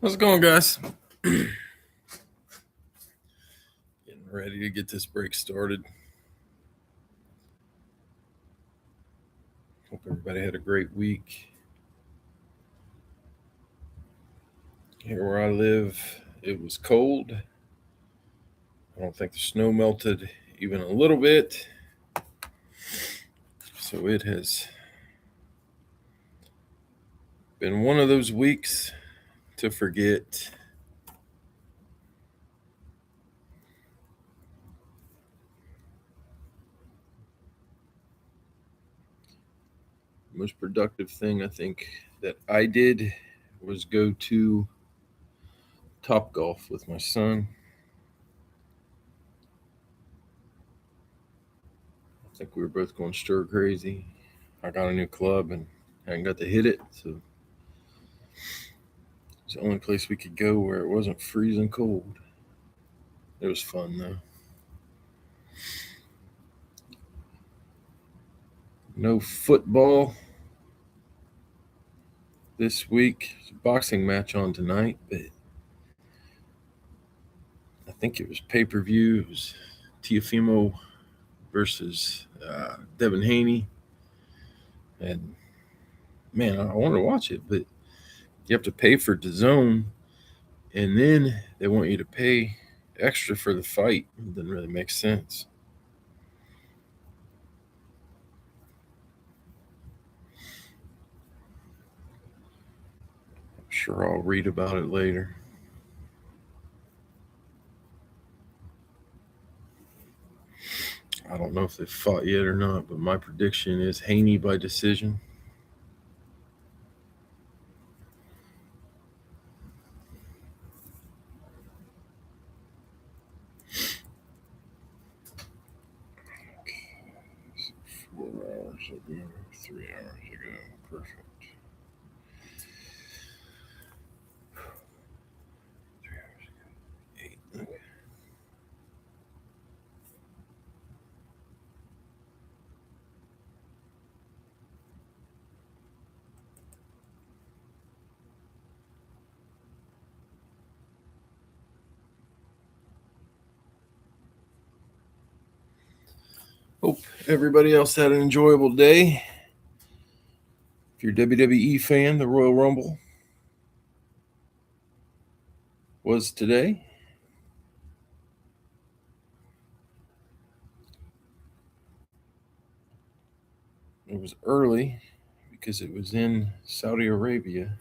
How's it going, guys? Getting ready to get this break started. Hope everybody had a great week. Here where I live, it was cold. I don't think the snow melted even a little bit. So it has been one of those weeks to forget. The most productive thing I think that I did was go to Top Golf with my son. I think we were both going stir crazy. I got a new club and hadn't got to hit it, so it's the only place we could go where it wasn't freezing cold. It was fun though. No football this week. There's a boxing match on tonight, but I think it was pay-per-view. It was Tiafimo versus Devin Haney. And man, I want to watch it, but you have to pay for DAZN, and then they want you to pay extra for the fight. It doesn't really make sense. I'm sure I'll read about it later. I don't know if they've fought yet or not, but my prediction is Haney by decision. Hours ago, 3 hours ago. Perfect. 3 hours ago. 8. Okay. Hope everybody else had an enjoyable day. If you're a WWE fan, the Royal Rumble was today. It was early because it was in Saudi Arabia.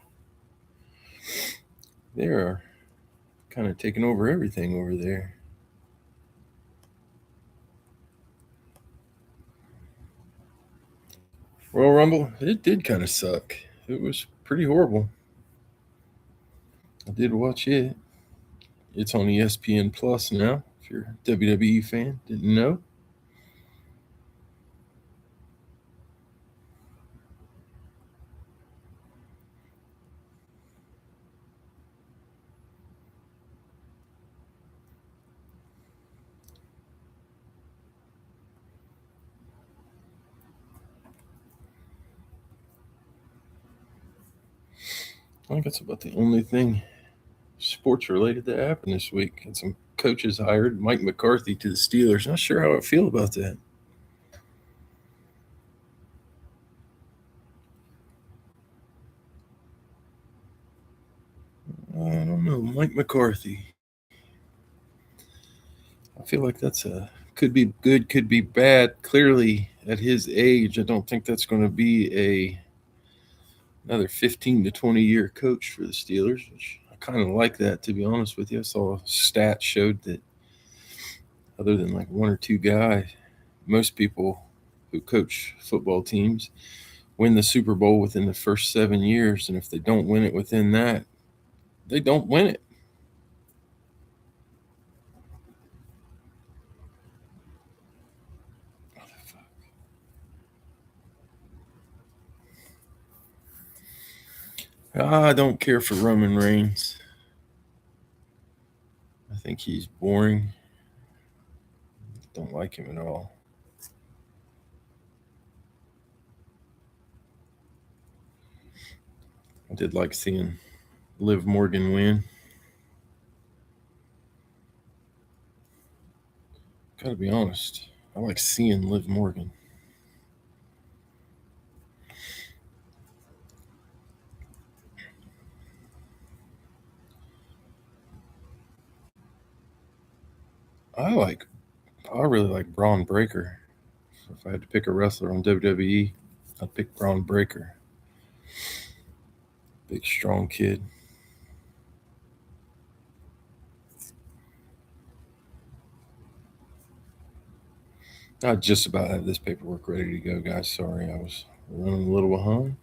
They're kind of taking over everything over there. Royal Rumble, it did kind of suck. It was pretty horrible. I did watch it. It's on ESPN Plus now. If you're a WWE fan, didn't know. I think that's about the only thing sports related that happened this week. And some coaches hired Mike McCarthy to the Steelers. Not sure how I feel about that. I don't know, Mike McCarthy. I feel like that's a could be good, could be bad. Clearly, at his age, I don't think that's going to be another 15 to 20-year coach for the Steelers, which I kind of like that, to be honest with you. I saw a stat showed that other than like one or two guys, most people who coach football teams win the Super Bowl within the first 7 years. And if they don't win it within that, they don't win it. I don't care for Roman Reigns. I think he's boring. Don't like him at all. I did like seeing Liv Morgan win. Gotta be honest, I like seeing Liv Morgan. I really like Braun Breaker. So if I had to pick a wrestler on WWE, I'd pick Braun Breaker. Big, strong kid. I just about have this paperwork ready to go, guys. Sorry, I was running a little behind.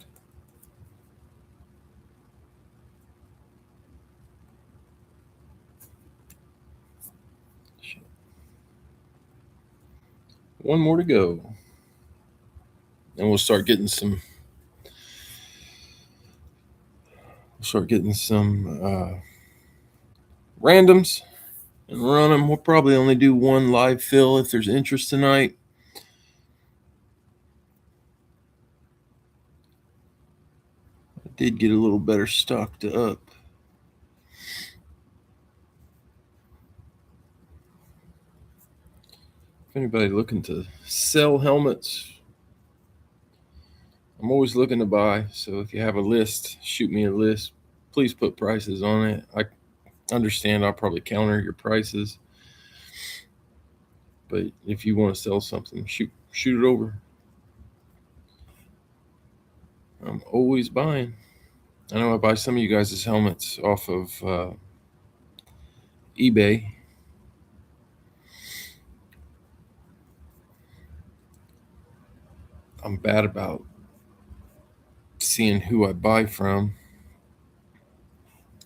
Shit. One more to go. And we'll start getting some randoms and run them. We'll probably only do one live fill if there's interest tonight. I did get a little better stocked up. If anybody looking to sell helmets, I'm always looking to buy. So if you have a list, shoot me a list. Please put prices on it. I understand I'll probably counter your prices, but if you want to sell something, shoot it over. I'm always buying. I know I buy some of you guys' helmets off of eBay. I'm bad about seeing who I buy from.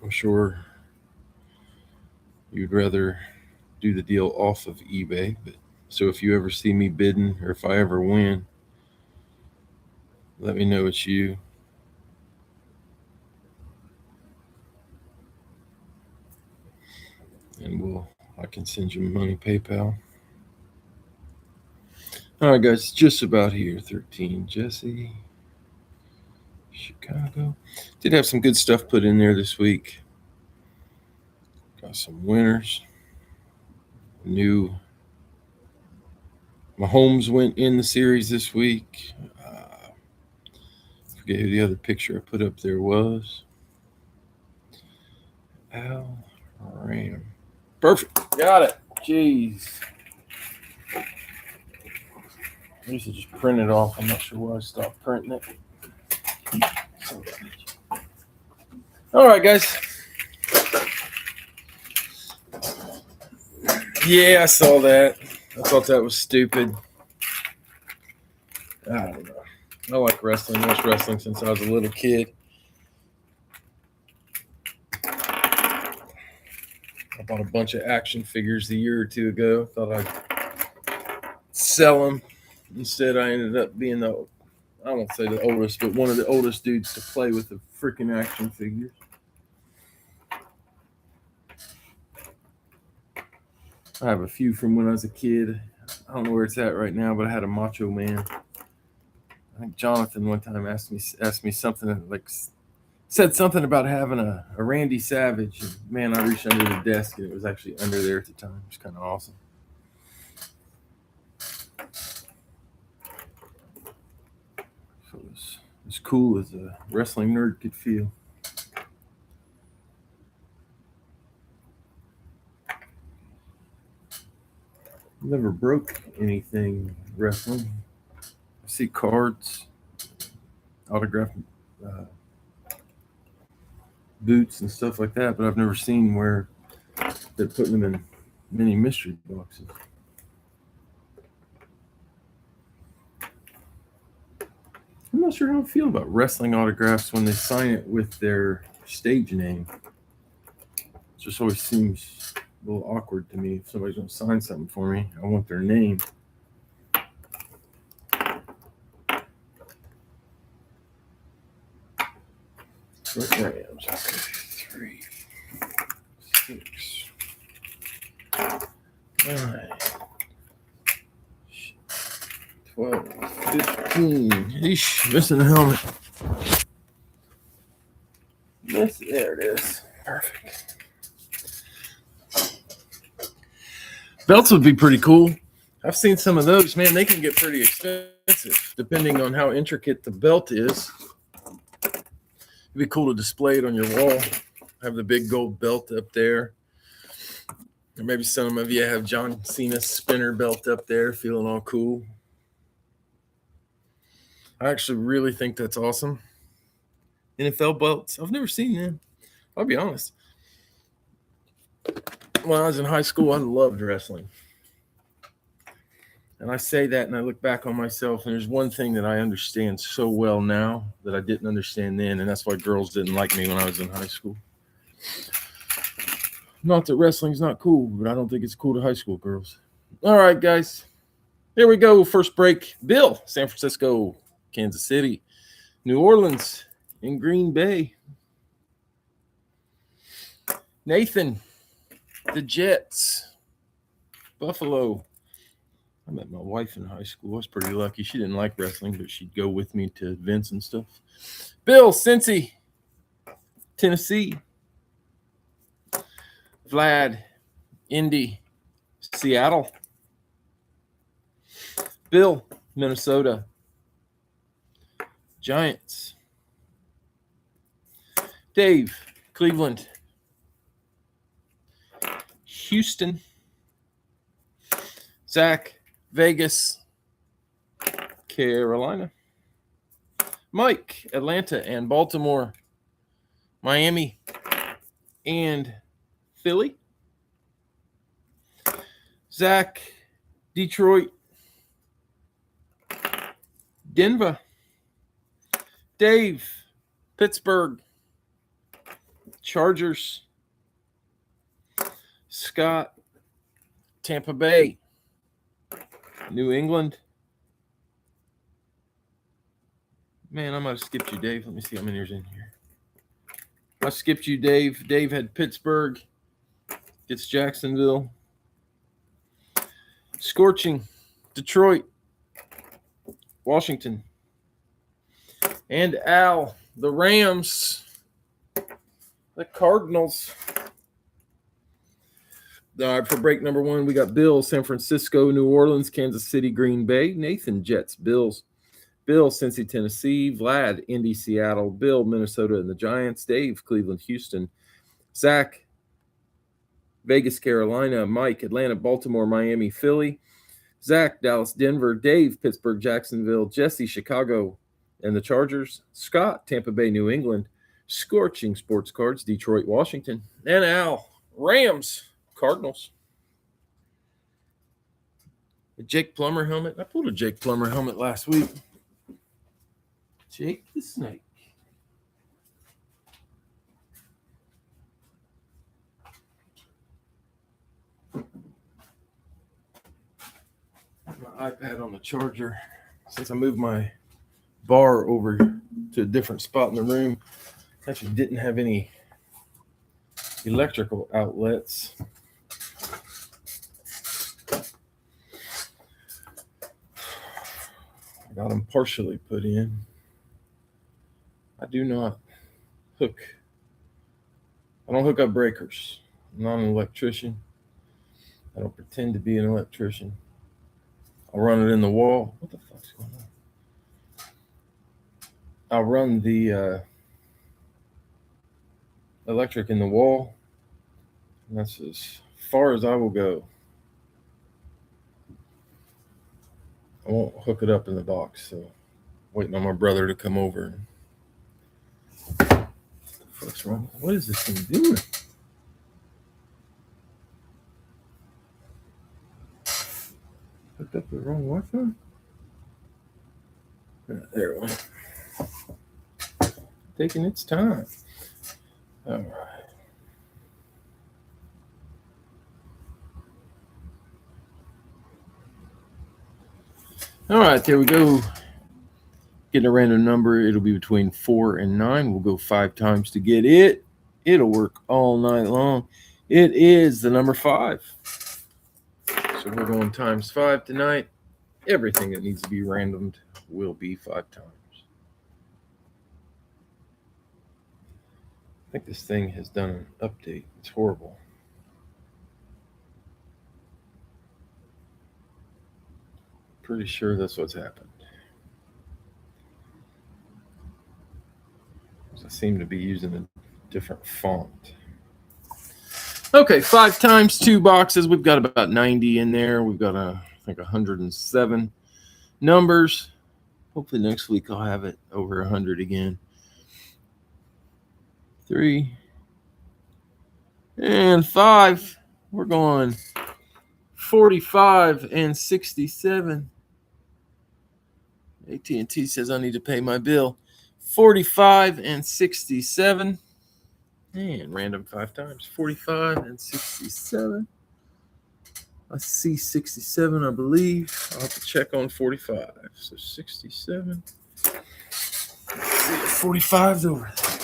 I'm sure you'd rather do the deal off of eBay, but so if you ever see me bidding or if I ever win, let me know it's you. And I can send you money PayPal. All right, guys, just about here. 13, Jesse, Chicago. Did have some good stuff put in there this week. Got some winners. New Mahomes went in the series this week. Forget who the other picture I put up there was. Al Ram. Perfect. Got it. Jeez. I used to just print it off. I'm not sure why I stopped printing it. All right, guys. Yeah, I saw that. I thought that was stupid. I don't know. I like wrestling. I watched wrestling since I was a little kid. I bought a bunch of action figures a year or two ago. Thought I'd sell them. Instead, I ended up being I won't say the oldest, but one of the oldest dudes to play with the freaking action figures. I have a few from when I was a kid. I don't know where it's at right now, but I had a Macho Man. I think Jonathan one time asked me something like said something about having a Randy Savage. And man, I reached under the desk and it was actually under there at the time. It was kind of awesome. So it was as cool as a wrestling nerd could feel. Never broke anything wrestling. I see cards, autographed boots and stuff like that, but I've never seen where they're putting them in mini mystery boxes. I'm not sure how I feel about wrestling autographs when they sign it with their stage name. It just always seems a little awkward to me. If somebody's going to sign something for me, I want their name. Grams. 3, 6, 9, 12, 15. Eesh, missing a helmet. There it is. Perfect. Belts would be pretty cool. I've seen some of those. Man, they can get pretty expensive depending on how intricate the belt is. It'd be cool to display it on your wall. Have the big gold belt up there. Or maybe some of you have John Cena's spinner belt up there, feeling all cool. I actually really think that's awesome. NFL belts, I've never seen them. I'll be honest. When I was in high school, I loved wrestling. And I say that and I look back on myself, and there's one thing that I understand so well now that I didn't understand then, and that's why girls didn't like me when I was in high school. Not that wrestling's not cool, but I don't think it's cool to high school girls. All right, guys. Here we go. First break. Bill, San Francisco, Kansas City, New Orleans, and Green Bay. Nathan, the Jets, Buffalo. I met my wife in high school. I was pretty lucky. She didn't like wrestling, but she'd go with me to events and stuff. Bill, Cincy, Tennessee. Vlad, Indy, Seattle. Bill, Minnesota. Giants. Dave, Cleveland. Houston. Zach, Vegas. Carolina. Mike, Atlanta and Baltimore. Miami and Philly. Zach, Detroit. Denver. Dave, Pittsburgh. Chargers. Scott, Tampa Bay. New England. Man, I might have skipped you, Dave. Let me see how many is in here. I skipped you, Dave. Dave had Pittsburgh. Gets Jacksonville. Scorching, Detroit. Washington. And Al, the Rams. The Cardinals. All right, for break number one, we got Bill, San Francisco, New Orleans, Kansas City, Green Bay. Nathan, Jets, Bills. Bill, Cincy, Tennessee. Vlad, Indy, Seattle. Bill, Minnesota, and the Giants. Dave, Cleveland, Houston. Zach, Vegas, Carolina. Mike, Atlanta, Baltimore, Miami, Philly. Zach, Dallas, Denver. Dave, Pittsburgh, Jacksonville. Jesse, Chicago, and the Chargers. Scott, Tampa Bay, New England. Scorching Sports Cards, Detroit, Washington. And Al, Rams, Cardinals. A Jake Plummer helmet. I pulled a Jake Plummer helmet last week. Jake the Snake. My iPad on the charger. Since I moved my bar over to a different spot in the room, actually didn't have any electrical outlets. I got them partially put in. I do not hook. I don't hook up breakers. I'm not an electrician. I don't pretend to be an electrician. I'll run it in the wall. What the fuck's going on? I'll run the electric in the wall. And that's as far as I will go. I won't hook it up in the box, so waiting on my brother to come over. What the fuck's wrong? What is this thing doing? Hooked up the wrong Wi-Fi? There it went. Taking its time. All right. All right, there we go. Getting a random number. It'll be between 4 and 9. We'll go 5 times to get it. It'll work all night long. It is the number 5. So we're going times 5 tonight. Everything that needs to be randomed will be 5 times. I think this thing has done an update. It's horrible. Pretty sure that's what's happened. I seem to be using a different font. Okay, 5 times 2 boxes. We've got about 90 in there. We've got, I think, 107 numbers. Hopefully next week I'll have it over 100 again. 3 and 5. We're going 45 and 67. AT&T says I need to pay my bill. 45 and 67. And random 5 times. 45 and 67. I see 67, I believe. I'll have to check on 45. So 67. Let's see if 45's over there.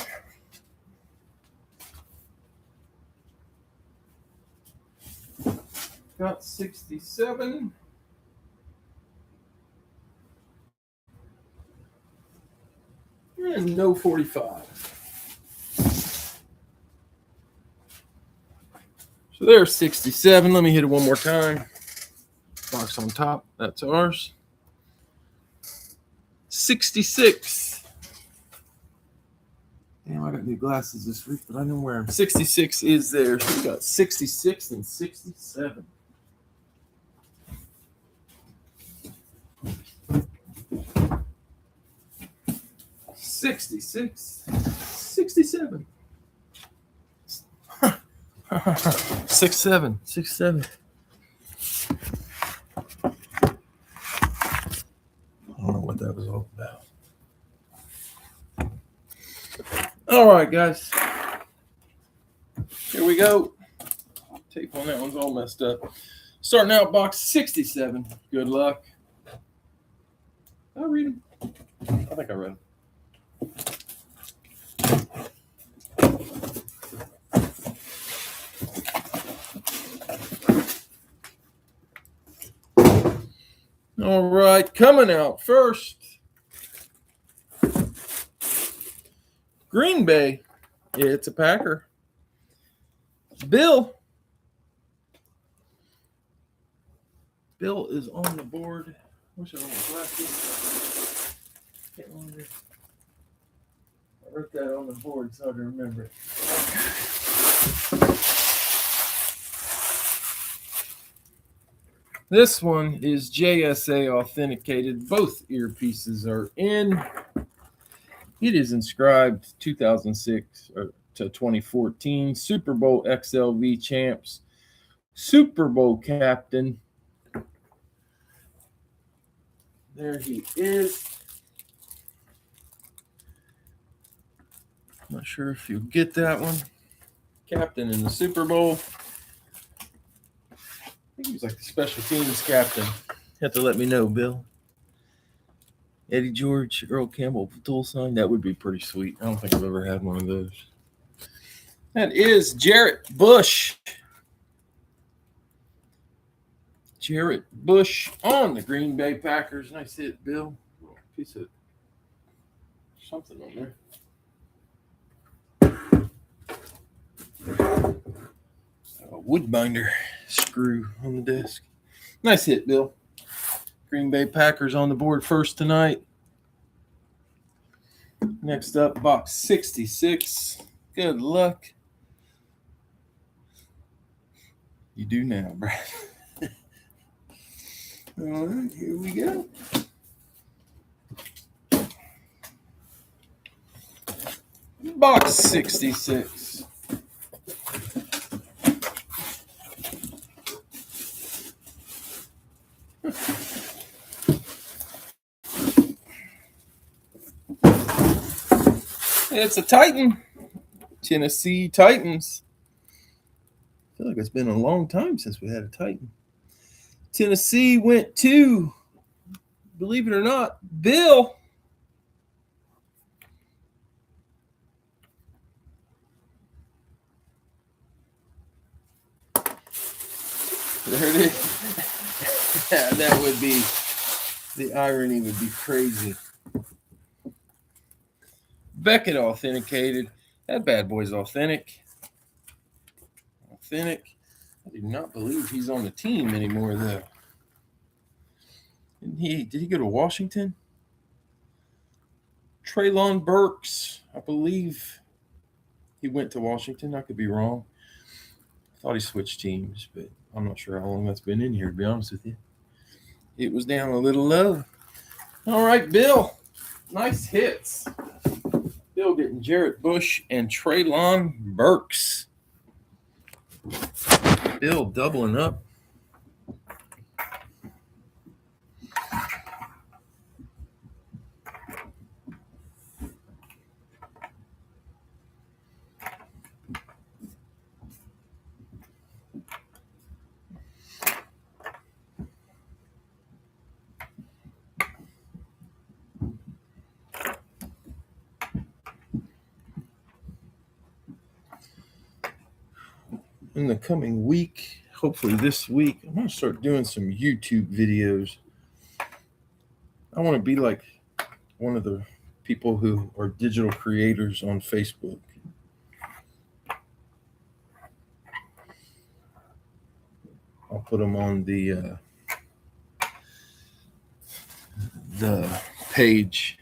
Got 67. And no 45. So there's 67. Let me hit it one more time. Box on top. That's ours. 66. Damn, I got new glasses this week, but I didn't wear them. 66 is there. So we got 66 and 67. $66, $67. 67, 67. I don't know what that was all about. All right, guys. Here we go. Tape on that one's all messed up. Starting out box 67. Good luck. Did I read them? I think I read them. All right, coming out first. Green Bay. It's a Packer. Bill. Bill is on the board. Wish I had my glasses. Can't remember. I wrote that on the board so I can remember it. This one is JSA authenticated. Both earpieces are in. It is inscribed 2006 to 2014 Super Bowl XLV champs, Super Bowl captain. There he is. Not sure if you'll get that one. Captain in the Super Bowl. I think he was like the special teams captain. You have to let me know, Bill. Eddie George, Earl Campbell, dual sign. That would be pretty sweet. I don't think I've ever had one of those. That is Jarrett Bush. Jarrett Bush on the Green Bay Packers. Nice hit, Bill. Piece of something on there. A wood binder screw on the desk. Nice hit, Bill. Green Bay Packers on the board first tonight. Next up, box 66. Good luck. You do now, Brad. All right, here we go. Box 66. It's a Titan. Tennessee Titans. I feel like it's been a long time since we had a Titan. Tennessee went to, believe it or not, Bill. There it is. Yeah, that would be, the irony would be crazy. Beckett authenticated. That bad boy's authentic. Authentic. I do not believe he's on the team anymore, though. Did he go to Washington? Treylon Burks. I believe he went to Washington. I could be wrong. I thought he switched teams, but I'm not sure how long that's been in here, to be honest with you. It was down a little low. All right, Bill. Nice hits. Bill getting Jarrett Bush and Treylon Burks. Bill doubling up. In the coming week, hopefully this week, I'm going to start doing some YouTube videos. I want to be like one of the people who are digital creators on Facebook. I'll put them on the page.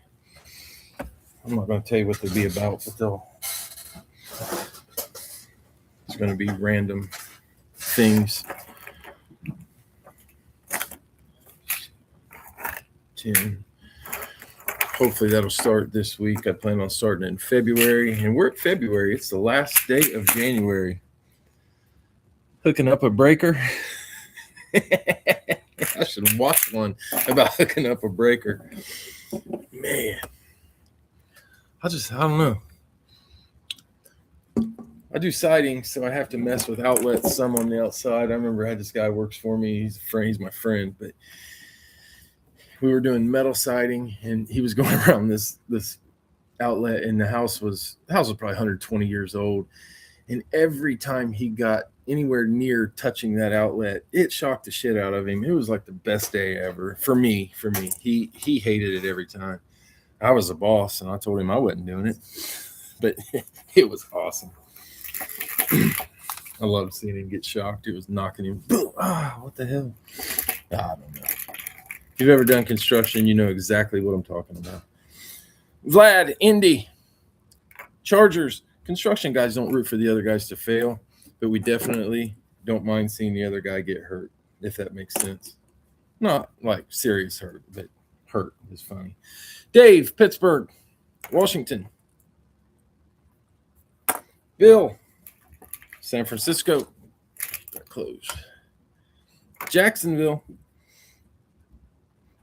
I'm not going to tell you what they'll be about, but it's going to be random things. 10. Hopefully that'll start this week. I plan on starting in February, and we're at February. It's the last day of January. Hooking up a breaker. I should have watched one about hooking up a breaker. Man, I don't know. I do siding, so I have to mess with outlets some on the outside. I remember I had this guy who works for me. He's a friend. He's my friend, but we were doing metal siding, and he was going around this outlet, and the house was probably 120 years old. And every time he got anywhere near touching that outlet, it shocked the shit out of him. It was like the best day ever for me. He hated it every time. I was the boss, and I told him I wasn't doing it, but it was awesome. I loved seeing him get shocked. It was knocking him. Boom! What the hell? I don't know. If you've ever done construction, you know exactly what I'm talking about. Vlad, Indy, Chargers. Construction guys don't root for the other guys to fail, but we definitely don't mind seeing the other guy get hurt, if that makes sense. Not like serious hurt, but hurt is funny. Dave, Pittsburgh, Washington. Bill, San Francisco. Got closed. Jacksonville.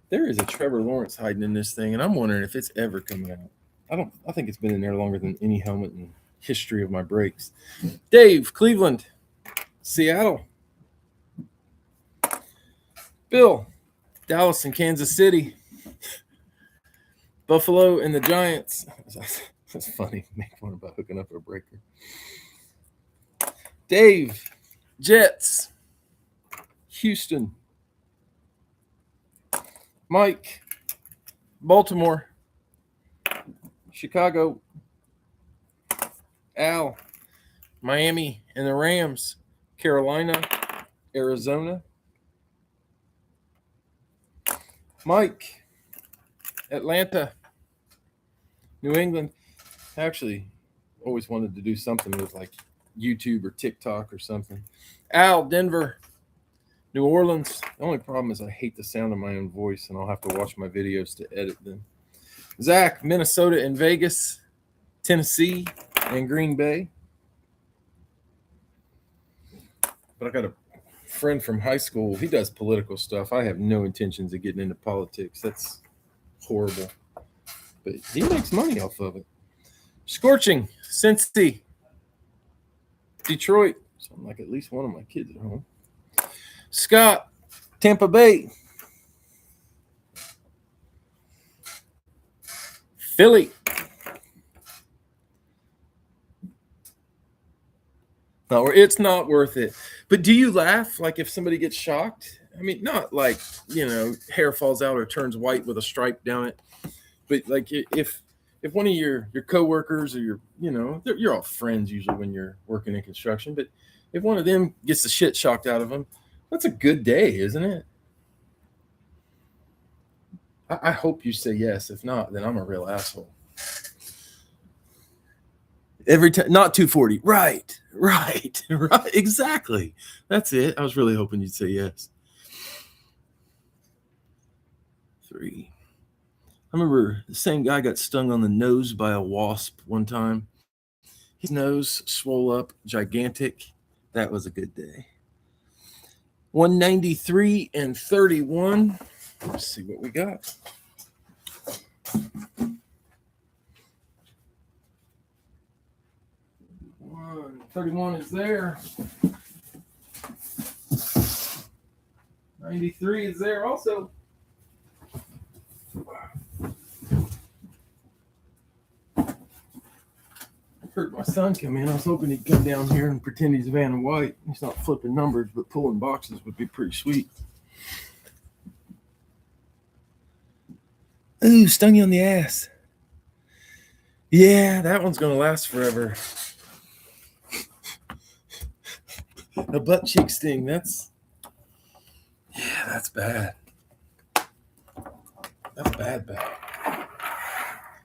There is a Trevor Lawrence hiding in this thing, and I'm wondering if it's ever coming out. I think it's been in there longer than any helmet in history of my breaks. Dave, Cleveland, Seattle. Bill, Dallas and Kansas City. Buffalo and the Giants. That's funny. Make one about hooking up a breaker. Dave, Jets, Houston. Mike, Baltimore, Chicago. Al, Miami and the Rams, Carolina, Arizona. Mike, Atlanta, New England. I actually always wanted to do something with like YouTube or TikTok or something. Al, Denver, New Orleans. The only problem is I hate the sound of my own voice, and I'll have to watch my videos to edit them. Zach, Minnesota and Vegas, Tennessee and Green Bay. But I got a friend from high school. He does political stuff. I have no intentions of getting into politics. That's horrible. But he makes money off of it. Scorching, Cincy, Detroit. Sound like at least one of my kids at home. Scott, Tampa Bay. Philly. No, it's not worth it. But do you laugh like if somebody gets shocked? I mean, not like, hair falls out or turns white with a stripe down it. But like if if one of your coworkers or you're all friends usually when you're working in construction, but if one of them gets the shit shocked out of them, that's a good day, isn't it? I hope you say yes. If not, then I'm a real asshole. Every time, not 240. Right. Exactly. That's it. I was really hoping you'd say yes. 3. I remember the same guy got stung on the nose by a wasp one time. His nose swole up, gigantic. That was a good day. 193 and 31. Let's see what we got. 31 is there. 93 is there also. I heard my son come in. I was hoping he'd come down here and pretend he's Van White. He's not flipping numbers, but pulling boxes would be pretty sweet. Ooh, stung you on the ass. Yeah, that one's going to last forever. A butt cheek sting, that's bad. That's bad.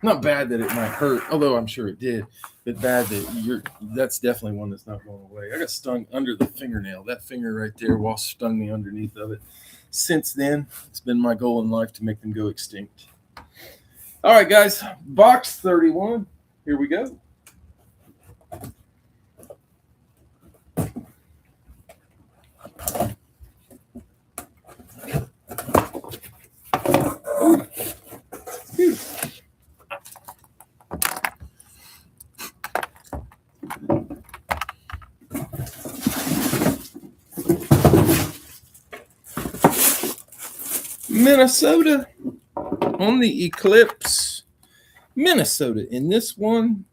Not bad that it might hurt, although I'm sure it did, but bad that that's definitely one that's not going away. I got stung under the fingernail. That finger right there, wasp stung me underneath of it. Since then, it's been my goal in life to make them go extinct. All right, guys, box 31. Here we go. Beautiful. Minnesota on the Eclipse. Minnesota in this one.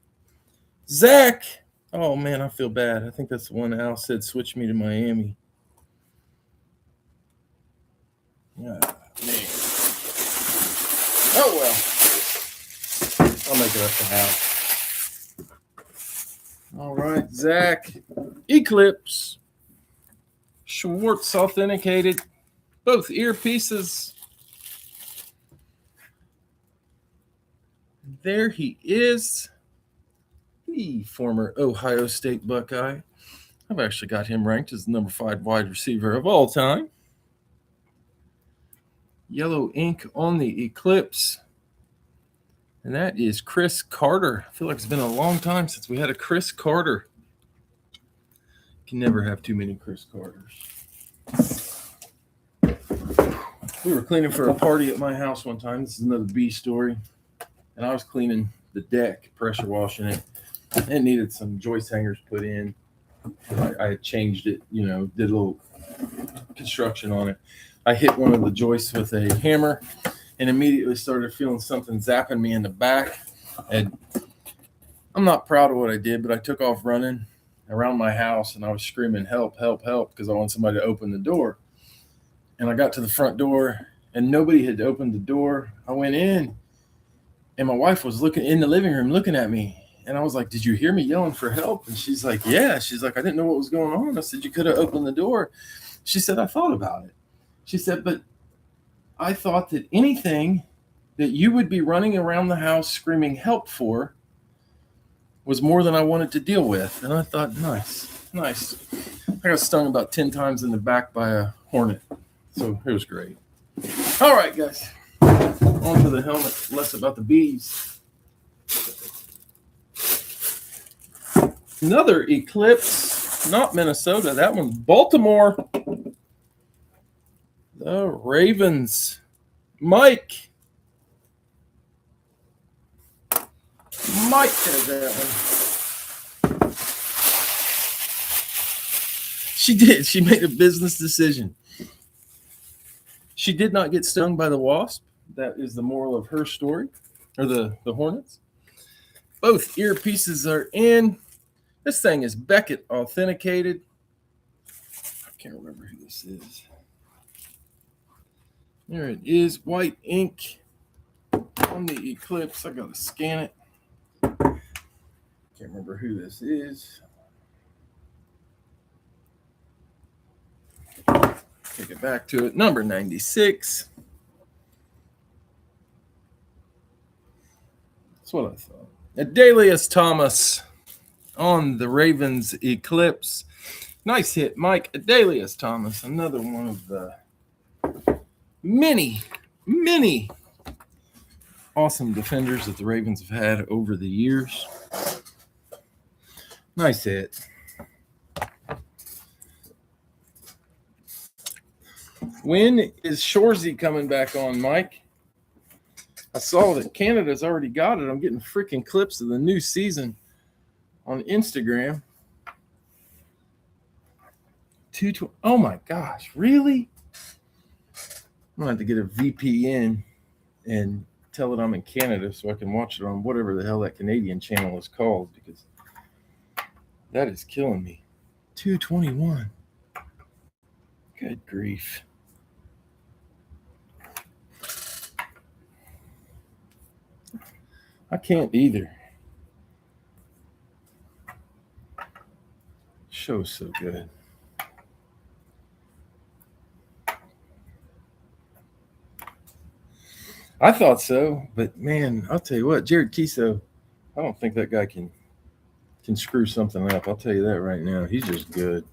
Zach. Oh, man, I feel bad. I think that's the one Al said switch me to Miami. Yeah, man. Oh, well. I'll make it up to half. All right, Zach. Eclipse. Schwartz authenticated. Both earpieces. There he is. The former Ohio State Buckeye. I've actually got him ranked as the number 5 wide receiver of all time. Yellow ink on the Eclipse. And that is Chris Carter. I feel like it's been a long time since we had a Chris Carter. Can never have too many Chris Carters. We were cleaning for a party at my house one time. This is another B story. And I was cleaning the deck, pressure washing it. It needed some joist hangers put in. I had changed it, did a little construction on it. I hit one of the joists with a hammer and immediately started feeling something zapping me in the back. And I'm not proud of what I did, but I took off running around my house and I was screaming, help, help, help, because I wanted somebody to open the door. And I got to the front door and nobody had opened the door. I went in and my wife was looking in the living room looking at me. And I was like, did you hear me yelling for help? And she's like, yeah. She's like, I didn't know what was going on. I said, you could have opened the door. She said, I thought about it. She said, but I thought that anything that you would be running around the house screaming help for was more than I wanted to deal with. And I thought, nice. I got stung about 10 times in the back by a hornet. So it was great. All right, guys. On to the helmet, less about the bees. Another Eclipse, not Minnesota. That one's Baltimore. The Ravens. Mike has that one. She did. She made a business decision. She did not get stung by the wasp. That is the moral of her story, or the hornets. Both earpieces are in. This thing is Beckett authenticated. I can't remember who this is. There it is, white ink. on the Eclipse. I got to scan it. Can't remember who this is. Take it back to it. Number 96. That's what I thought. Adalius Thomas on the Ravens Eclipse. Nice hit, Mike. Adalius Thomas, another one of the many awesome defenders that the Ravens have had over the years. Nice hit. When is Shorzy coming back on, Mike? I saw that Canada's already got it. I'm getting freaking clips of the new season on Instagram. Oh my gosh, really? I'm going to have to get a VPN and tell it I'm in Canada so I can watch it on whatever the hell that Canadian channel is called, because that is killing me. 221. Good grief. I can't either. Show's so good. I thought so, but man, I'll tell you what, Jared Kiso, I don't think that guy can screw something up. I'll tell you that right now. He's just good.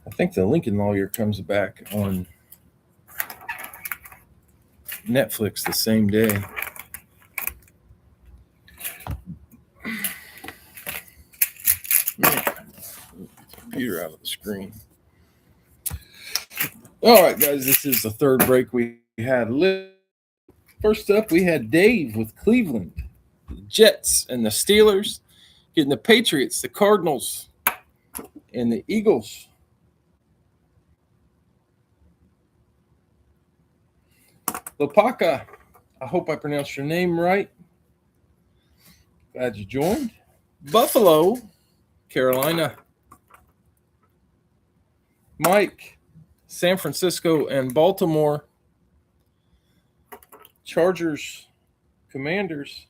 I think the Lincoln Lawyer comes back on Netflix the same day. Man, computer out of the screen. All right, guys, this is the third break we had. First up, we had Dave with Cleveland, the Jets, and the Steelers, getting the Patriots, the Cardinals, and the Eagles. Lopaka, I hope I pronounced your name right. Glad you joined. Buffalo, Carolina. Mike, San Francisco and Baltimore. Chargers, Commanders.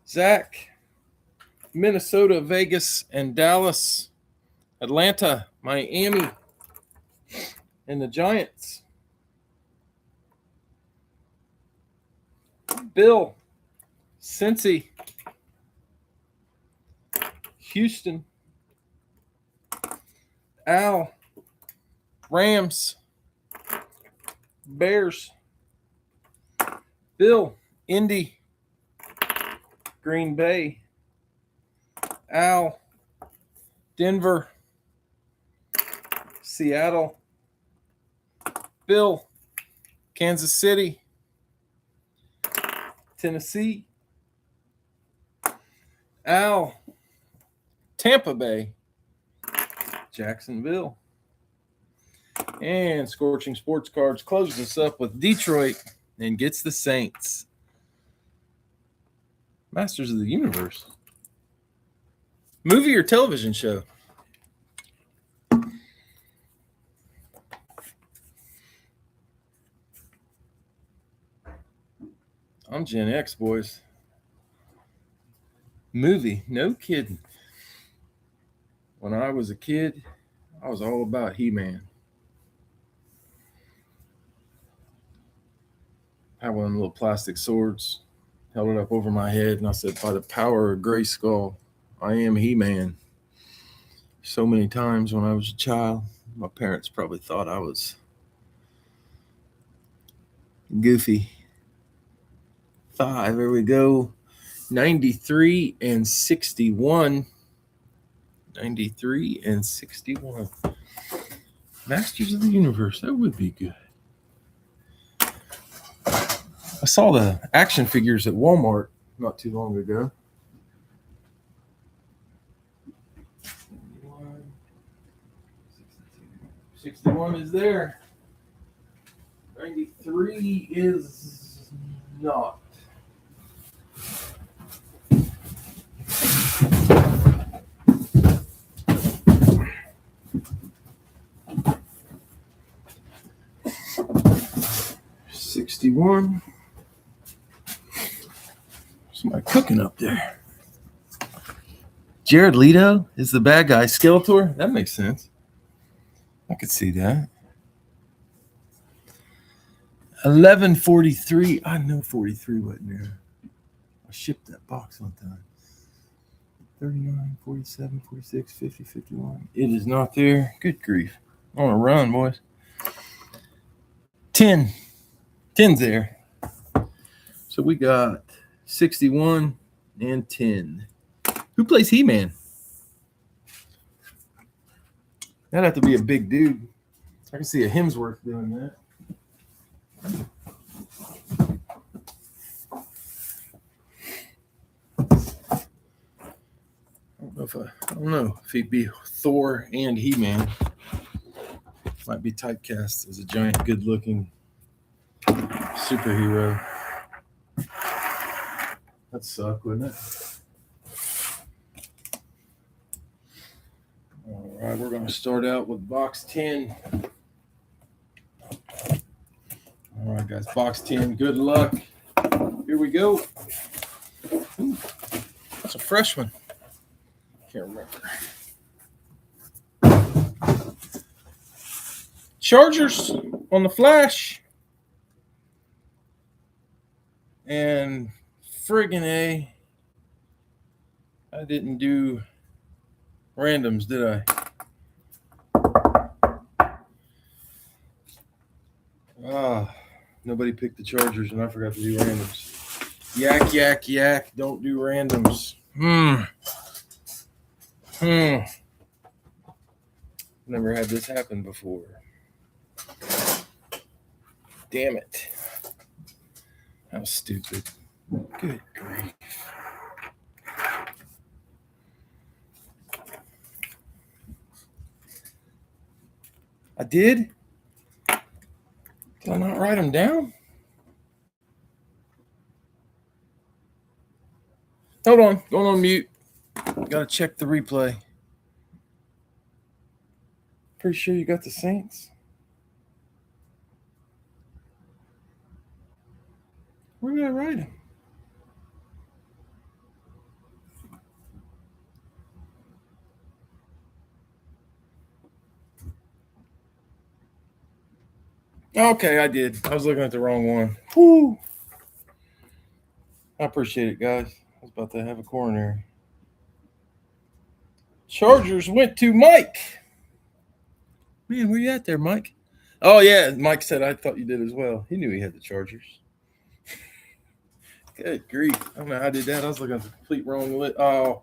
Zach, Minnesota, Vegas, and Dallas. Atlanta, Miami, and the Giants. Bill, Cincy, Houston. Al, Rams, Bears. Bill, Indy, Green Bay. Al, Denver, Seattle. Bill, Kansas City, Tennessee. Al, Tampa Bay, Jacksonville. And Scorching Sports Cards closes us up with Detroit and gets the Saints. Masters of the Universe. Movie or television show? I'm Gen X, boys. Movie, no kidding. When I was a kid, I was all about He-Man. Had one of them little plastic swords, held it up over my head, and I said, by the power of Grayskull, I am He-Man. So many times when I was a child, my parents probably thought I was goofy. 5, there we go. 93 and 61. 93 and 61. Masters of the Universe, that would be good. I saw the action figures at Walmart not too long ago. 61 is there. 93 is not. 61. Somebody cooking up there. Jared Leto is the bad guy. Skeletor? That makes sense. I could see that. 1143. I know 43 wasn't there. I shipped that box one time. 39, 47, 46, 50, 51. It is not there. Good grief. On a run, boys. 10. 10's there. So we got 61 and 10. Who plays He-Man? That'd have to be a big dude. I can see a Hemsworth doing that. I don't know if he'd be Thor and He-Man. Might be typecast as a giant, good-looking superhero. That'd suck, wouldn't it? All right, we're going to start out with box 10. All right, guys, box 10. Good luck. Here we go. Ooh, that's a fresh one. Can't remember. Chargers on the flash. And friggin' A, I didn't do randoms, did I? Nobody picked the Chargers, and I forgot to do randoms. Yak, yak, yak. Don't do randoms. Never had this happen before. Damn it. How stupid. Good grief. I did? Did I not write them down? Hold on. Going on mute. Got to check the replay. Pretty sure you got the Saints. Where did I write them? Okay, I did. I was looking at the wrong one. Whew. I appreciate it, guys. I was about to have a coronary. Chargers went to Mike. Man, where you at there, Mike? Oh, yeah. Mike said, I thought you did as well. He knew he had the Chargers. Good grief. I don't know how I did that. I was looking at the complete wrong list. Oh,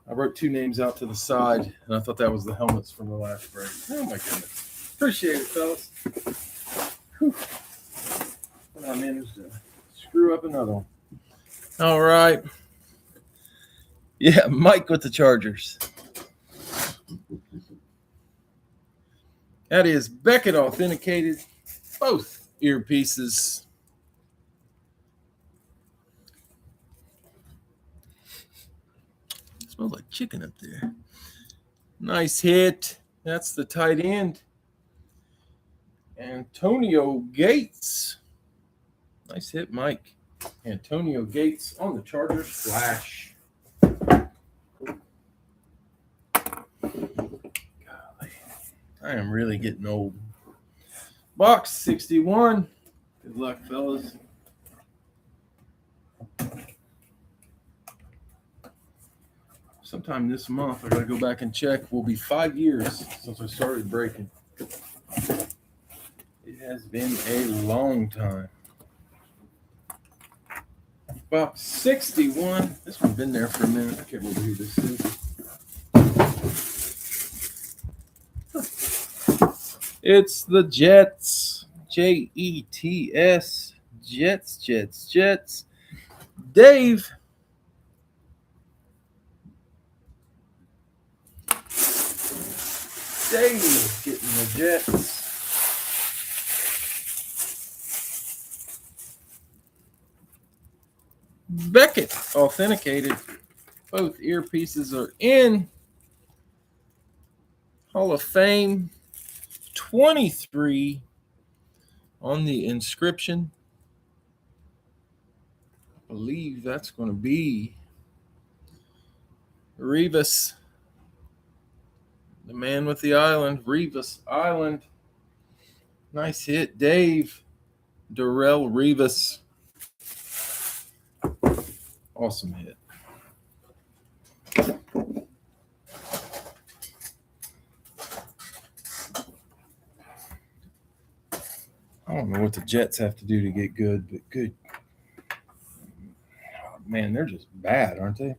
I wrote two names out to the side, and I thought that was the helmets from the last break. Oh, my goodness. Appreciate it, fellas. Whew. I managed to screw up another one. All right. Yeah, Mike with the Chargers. That is Beckett authenticated. Both earpieces. It smells like chicken up there. Nice hit. That's the tight end. Antonio Gates. Nice hit, Mike. Antonio Gates on the Chargers flash. I am really getting old. Box 61. Good luck, fellas. Sometime this month, I got to go back and check. Will be 5 years since I started breaking. It has been a long time. Box 61. This one's been there for a minute. I can't remember who this is. It's the Jets. Jets. Jets. Dave. Dave getting the Jets. Beckett authenticated. Both earpieces are in. Hall of Fame 23 On the inscription, I believe that's going to be Rivas, the man with the island, Rivas Island. Nice hit, Dave. Darrell Rivas. Awesome hit. I don't know what the Jets have to do to get good, but good. Man, they're just bad, aren't they?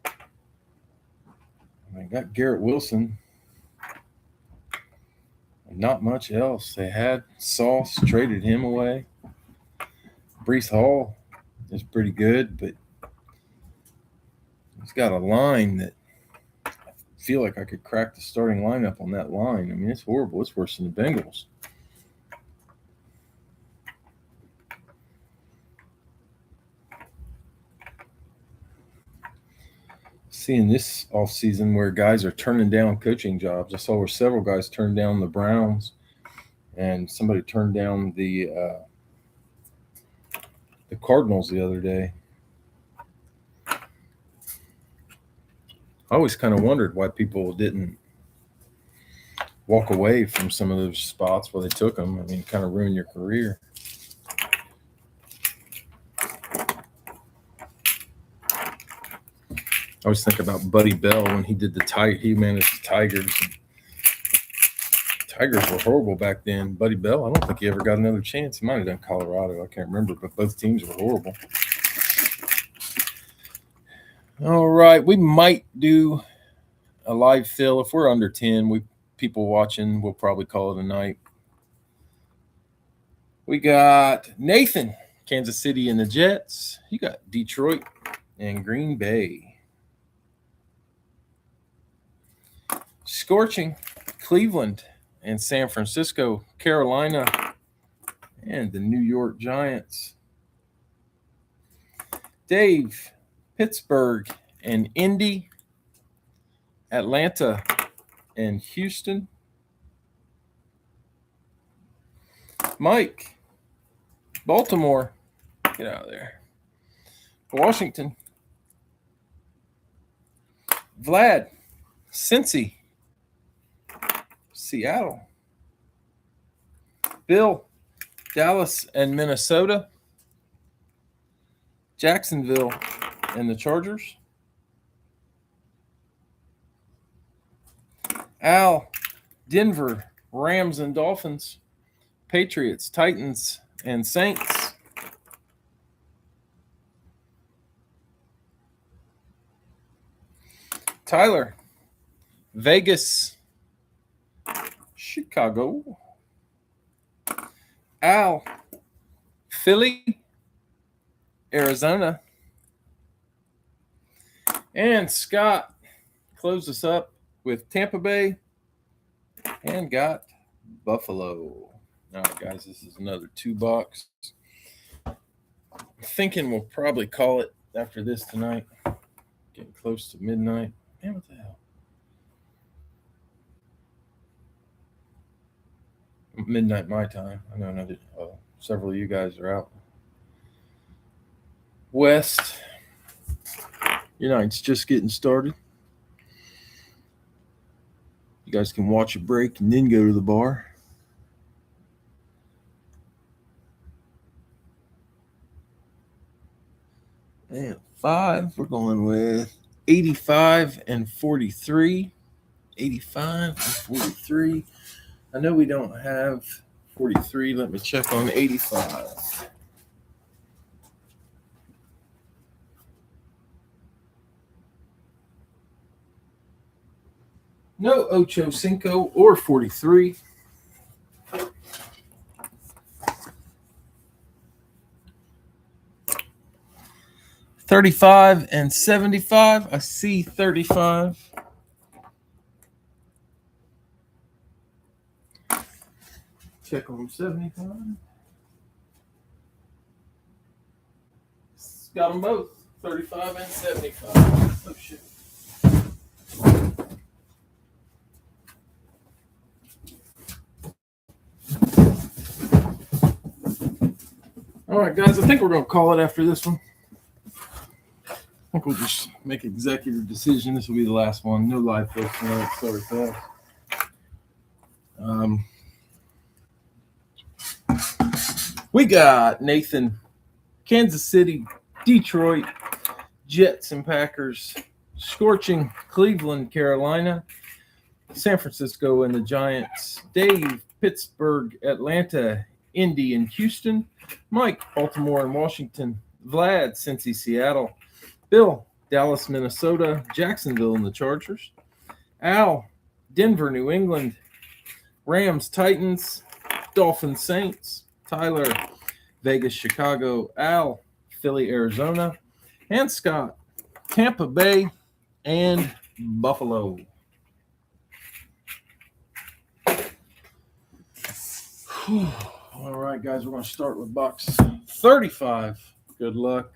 I mean, got Garrett Wilson. Not much else. They had Sauce, traded him away. Breece Hall is pretty good, but he's got a line that I feel like I could crack the starting lineup on that line. I mean, it's horrible. It's worse than the Bengals. Seeing this offseason where guys are turning down coaching jobs. I saw where several guys turned down the Browns, and somebody turned down the Cardinals the other day. I always kind of wondered why people didn't walk away from some of those spots where they took them. I mean, kind of ruin your career. I always think about Buddy Bell when he did he managed the Tigers. Tigers were horrible back then. Buddy Bell, I don't think he ever got another chance. He might have done Colorado. I can't remember, but both teams were horrible. All right, we might do a live fill. If we're under 10, people watching, we'll probably call it a night. We got Nathan, Kansas City and the Jets. You got Detroit and Green Bay. Scorching, Cleveland and San Francisco, Carolina, and the New York Giants. Dave, Pittsburgh and Indy, Atlanta and Houston. Mike, Baltimore, get out of there. Washington. Vlad, Cincy, Seattle. Bill, Dallas and Minnesota. Jacksonville and the Chargers. Al, Denver, Rams and Dolphins. Patriots, Titans, and Saints. Tyler, Vegas, Chicago. Al, Philly, Arizona. And Scott closed us up with Tampa Bay and got Buffalo. All right, guys, this is another 2-box. I'm thinking we'll probably call it after this tonight. Getting close to midnight. Man, what the hell? Midnight my time. I know several of you guys are out west. Your night's just getting started. You guys can watch a break and then go to the bar. And 5, we're going with 85 and 43. 85 and 43. I know we don't have 43. Let me check on 85. No Ocho Cinco or 43. $35 and $75. I see 35. Check on 75. Got them both. 35 and 75. Oh, shit. All right, guys, I think we're going to call it after this one. I think we'll just make executive decision. This will be the last one. No live folks tonight. Sorry, fast. We got Nathan, Kansas City, Detroit, Jets and Packers, scorching Cleveland, Carolina, San Francisco and the Giants, Dave, Pittsburgh, Atlanta, Indy and Houston, Mike, Baltimore and Washington, Vlad, Cincy, Seattle, Bill, Dallas, Minnesota, Jacksonville and the Chargers, Al, Denver, New England, Rams, Titans, Dolphins, Saints, Tyler, Vegas, Chicago, Al, Philly, Arizona, and Scott, Tampa Bay, and Buffalo. All right, guys, we're going to start with box 35. Good luck.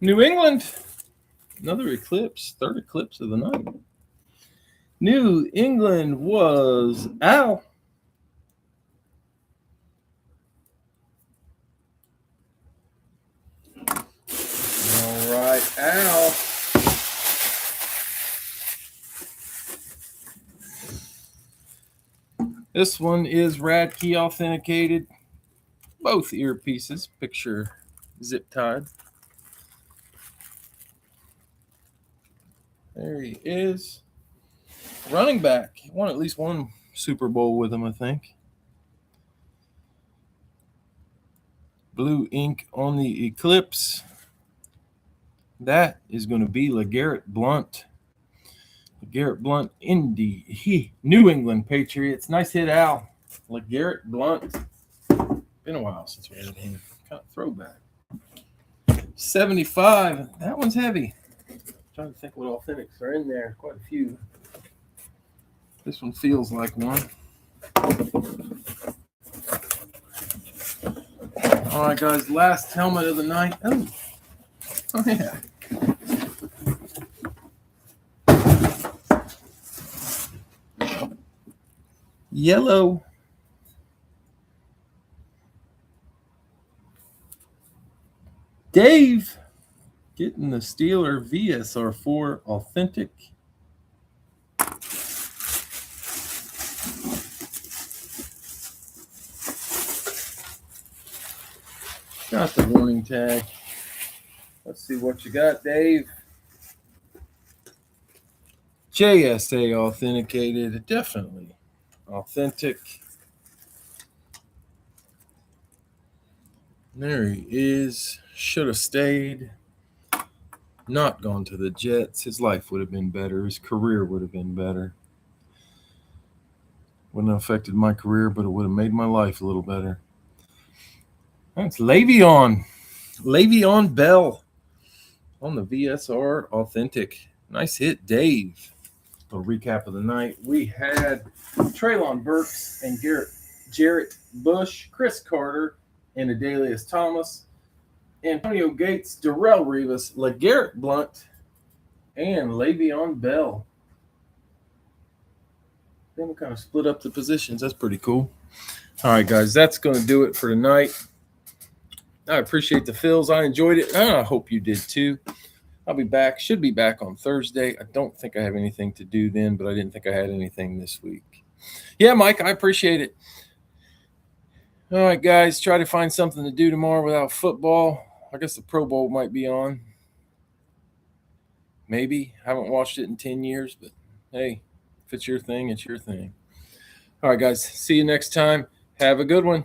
New England, another eclipse, third eclipse of the night. New England was Al. All right, Al. This one is Radkey authenticated. Both earpieces, picture zip tied. There he is. Running back. He won at least one Super Bowl with him, I think. Blue ink on the eclipse. That is going to be LeGarrette Blount. LeGarrette Blount, Indy, New England Patriots. Nice hit, Al. LeGarrette Blount. Been a while since we had him. Kind of throwback. 75. That one's heavy. Trying to think what authentics are in there. Quite a few. This one feels like one. All right, guys. Last helmet of the night. Oh yeah. Yellow. Dave getting the Steeler VSR4 authentic. Got the warning tag. Let's see what you got, Dave. JSA authenticated. Definitely authentic. There he is. Should have stayed. Not gone to the Jets. His life would have been better. His career would have been better. Wouldn't have affected my career, but it would have made my life a little better. That's Le'Veon Bell on the VSR authentic. Nice hit, Dave. A recap of the night. We had Treylon Burks and Jarrett Bush, Chris Carter, and Adalius Thomas, Antonio Gates, Darrelle Revis, LeGarrette Blount, and Le'Veon Bell. Then we kind of split up the positions. That's pretty cool. All right, guys, that's going to do it for tonight. I appreciate the fills. I enjoyed it, and I hope you did too. I'll be back. Should be back on Thursday. I don't think I have anything to do then, but I didn't think I had anything this week. Yeah, Mike, I appreciate it. All right, guys, try to find something to do tomorrow without football. I guess the Pro Bowl might be on. Maybe. I haven't watched it in 10 years, but hey, if it's your thing, it's your thing. All right, guys, see you next time. Have a good one.